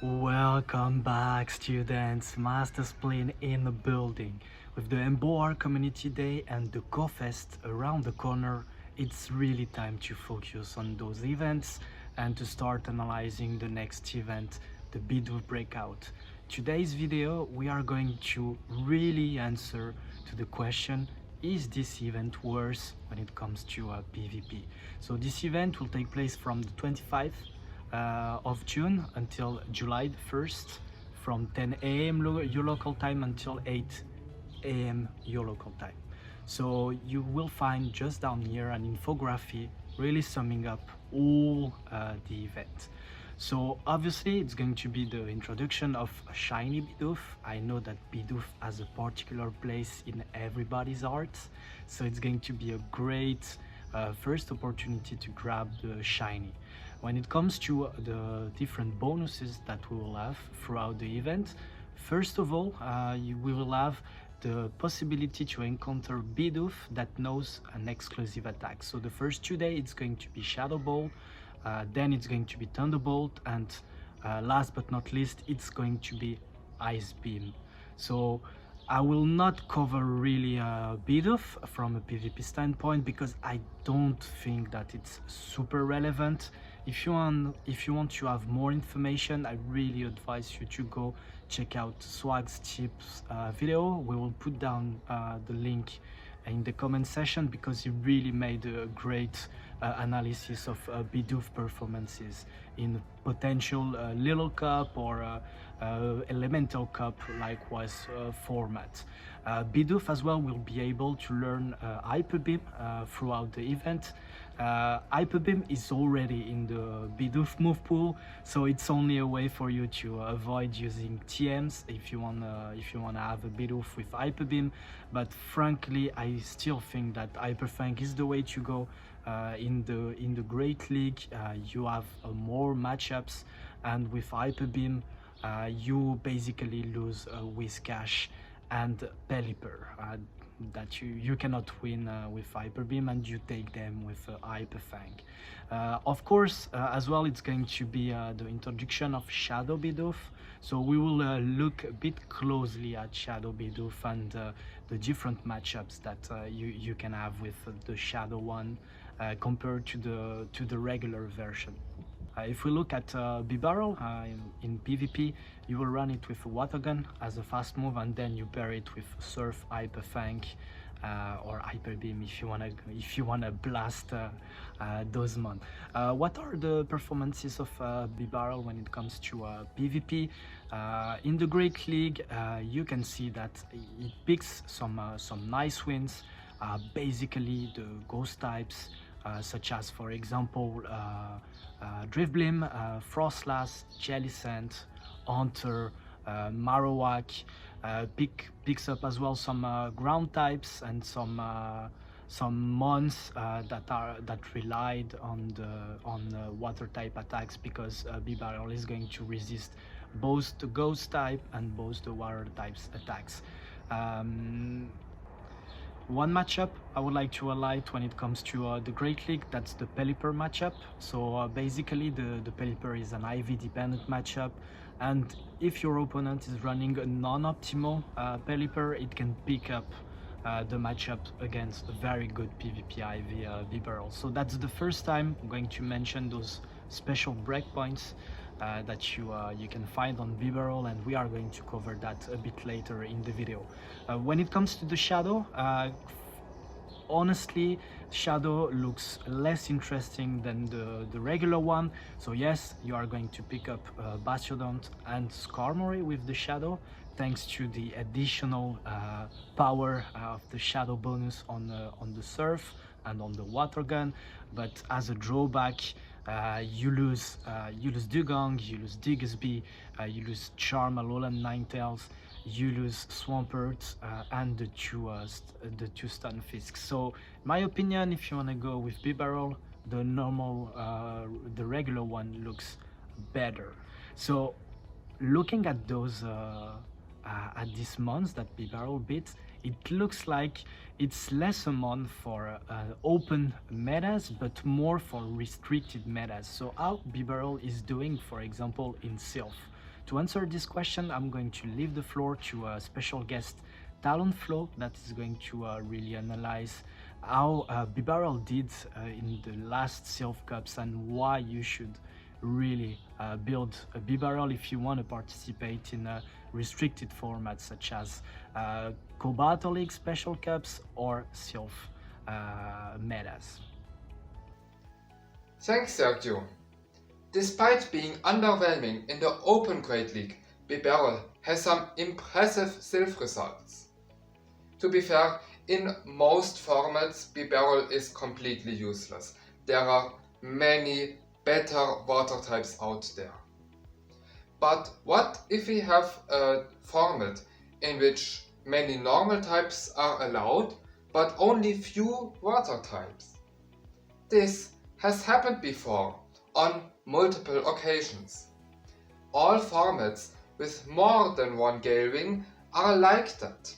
Welcome back, students. Master Spleen in the building. With the MBOR Community Day and the Go Fest around the corner, it's really time to focus on those events and to start analyzing the next event, the Bidoof Breakout. Today's video, we are going to really answer to the question, is this event worse when it comes to PvP? So this event will take place from the 25th of June until July 1st, from 10 a.m. your local time until 8 a.m. your local time. So you will find just down here an infographic really summing up all the event. So obviously it's going to be the introduction of a shiny Bidoof. I know that Bidoof has a particular place in everybody's heart, so it's going to be a great first opportunity to grab the shiny. When it comes to the different bonuses that we will have throughout the event, first of all, we will have the possibility to encounter Bidoof that knows an exclusive attack. So the first 2 days it's going to be Shadow Ball, then it's going to be Thunderbolt, and last but not least it's going to be Ice Beam. So I will not cover really Bidoof from a PvP standpoint because I don't think that it's super relevant. If you want to have more information, I really advise you to go check out Swag's Tips video. We will put down the link in the comment section because he really made a great analysis of Bidoof performances in potential Little Cup or Elemental Cup likewise format. Bidoof as well will be able to learn Hyper Beam throughout the event. Hyper Beam is already in the Bidoof move pool, so it's only a way for you to avoid using TMs if you wanna have a Bidoof with Hyper Beam. But frankly, I still think that Hyper Fang is the way to go. In the Great League, you have more matchups, and with Hyper Beam, you basically lose Whiscash and Pelipper that you cannot win with Hyper Beam, and you take them with Hyper Fang. Of course, as well, it's going to be the introduction of Shadow Bidoof. So we will look a bit closely at Shadow Bidoof and the different matchups that you can have with the Shadow one compared to the regular version. If we look at Bibarel in PvP, you will run it with a Water Gun as a fast move, and then you pair it with Surf, Hyper Fang, or Hyper Beam if you wanna blast those mon. What are the performances of Bibarel when it comes to PvP? In the Great League, you can see that it picks some nice wins. Basically, the ghost types, such as, for example, Drifblim, Frostlass, Jellicent, Hunter, Marowak. Picks up as well some ground types and some mons that relied on the water type attacks, because Bibarel is going to resist both the ghost type and both the water types attacks. One matchup I would like to highlight when it comes to the Great League, that's the Pelipper matchup. So basically the Pelipper is an IV dependent matchup, and if your opponent is running a non-optimal Pelipper, it can pick up the matchup against a very good PvP IV Bibarel. So that's the first time I'm going to mention those special breakpoints that you can find on Bibarel, and we are going to cover that a bit later in the video. When it comes to the Shadow, honestly, Shadow looks less interesting than the regular one. So yes, you are going to pick up Bastiodont and Skarmory with the Shadow, thanks to the additional power of the Shadow bonus on the Surf and on the Water Gun. But as a drawback, you lose Dugong, you lose Diggersby, you lose Charm, Alolan Ninetales, you lose Swampert, and the two Stunfisk. So in my opinion, if you want to go with Bibarel, the regular one looks better. So looking at those at these mons that Bibarel beat, it looks like it's less a mon for open metas, but more for restricted metas. So how Bibarel is doing, for example, in Silph. to answer this question, I'm going to leave the floor to a special guest, TalonFlo, that is going to really analyze how Bibarel did in the last Silph Cups and why you should really build a Bibarel if you want to participate in restricted formats such as Go Battle League Special Cups or Silph metas. Thanks, Sergio. Despite being underwhelming in the Open Great League, Bibarel has some impressive Silph results. To be fair, in most formats, Bibarel is completely useless. There are many better water types out there. But what if we have a format in which many normal types are allowed, but only few water types? This has happened before on multiple occasions. All formats with more than one Gale Wing are like that.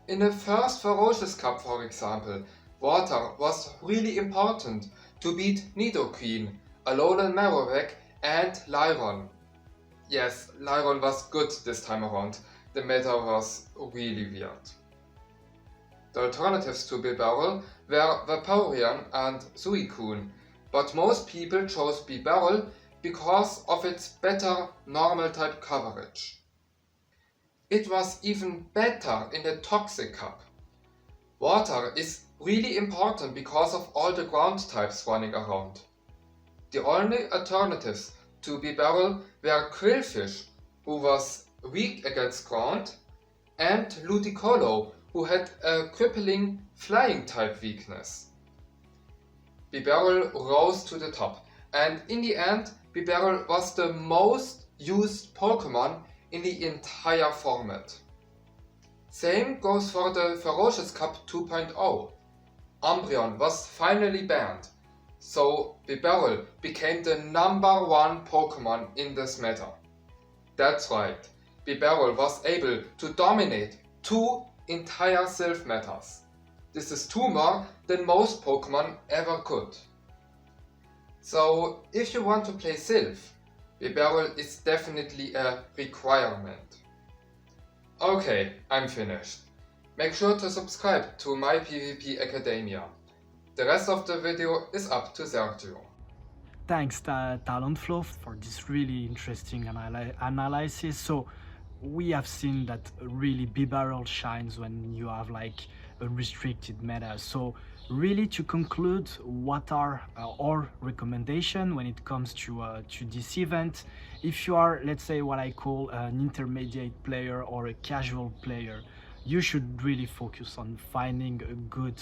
In the first Ferocious Cup, for example, water was really important to beat Nidoqueen, Alolan Marowak and Lyron. Yes, Lyron was good this time around. The meta was really weird. The alternatives to Bibarel were Vaporeon and Suicune, but most people chose Bibarel because of its better normal type coverage. It was even better in the Toxic Cup. Water is really important because of all the ground types running around. The only alternatives to Bibarel were Qwilfish, who was weak against ground, and Ludicolo, who had a crippling flying type weakness. Bibarel rose to the top, and in the end, Bibarel was the most used Pokemon in the entire format. Same goes for the Ferocious Cup 2.0. Umbreon was finally banned, so Bibarel became the #1 Pokemon in this meta. That's right, Bibarel was able to dominate 2 entire Silph metas. This is 2 more than most Pokemon ever could. So if you want to play Silph, Bibarel is definitely a requirement. Okay, I'm finished. Make sure to subscribe to my PvP Academia. The rest of the video is up to Sergio. Thanks TalonFlo for this really interesting analysis. So we have seen that really Bibarel shines when you have like a restricted meta. So really, to conclude, what are our recommendations when it comes to this event? If you are, let's say, what I call an intermediate player or a casual player, you should really focus on finding a good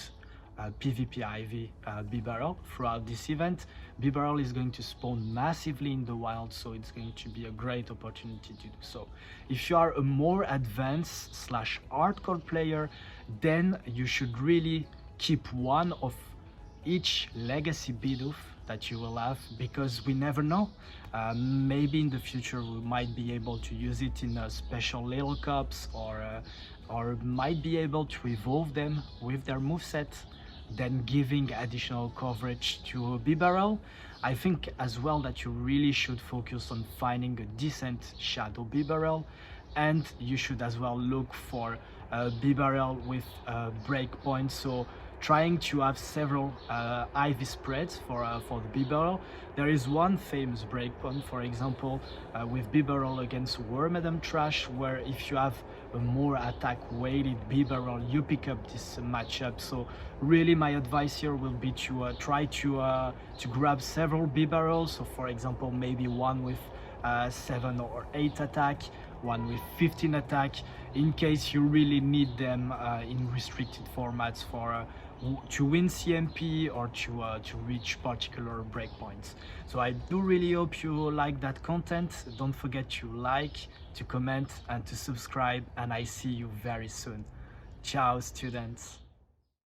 PvP IV Bibarel throughout this event. Bibarel is going to spawn massively in the wild, so it's going to be a great opportunity to do so. If you are a more advanced / hardcore player, then you should really keep one of each legacy Bidoof that you will have, because we never know. Maybe in the future we might be able to use it in special little cups, or might be able to evolve them with their moveset, then giving additional coverage to Bibarel. I think as well that you really should focus on finding a decent Shadow Bibarel, and you should as well look for Bibarel with breakpoints, so trying to have several IV spreads for the Bibarel. There is one famous breakpoint, for example, with Bibarel against Wormadam Trash, where if you have a more attack weighted Bibarel, you pick up this matchup. So really my advice here will be to try to grab several Bibarels. So for example, maybe one with 7 or 8 attack, one with 15 attack, in case you really need them in restricted formats for to win CMP or to reach particular breakpoints. So I do really hope you like that content. Don't forget to like, to comment and to subscribe, and I see you very soon. Ciao, students.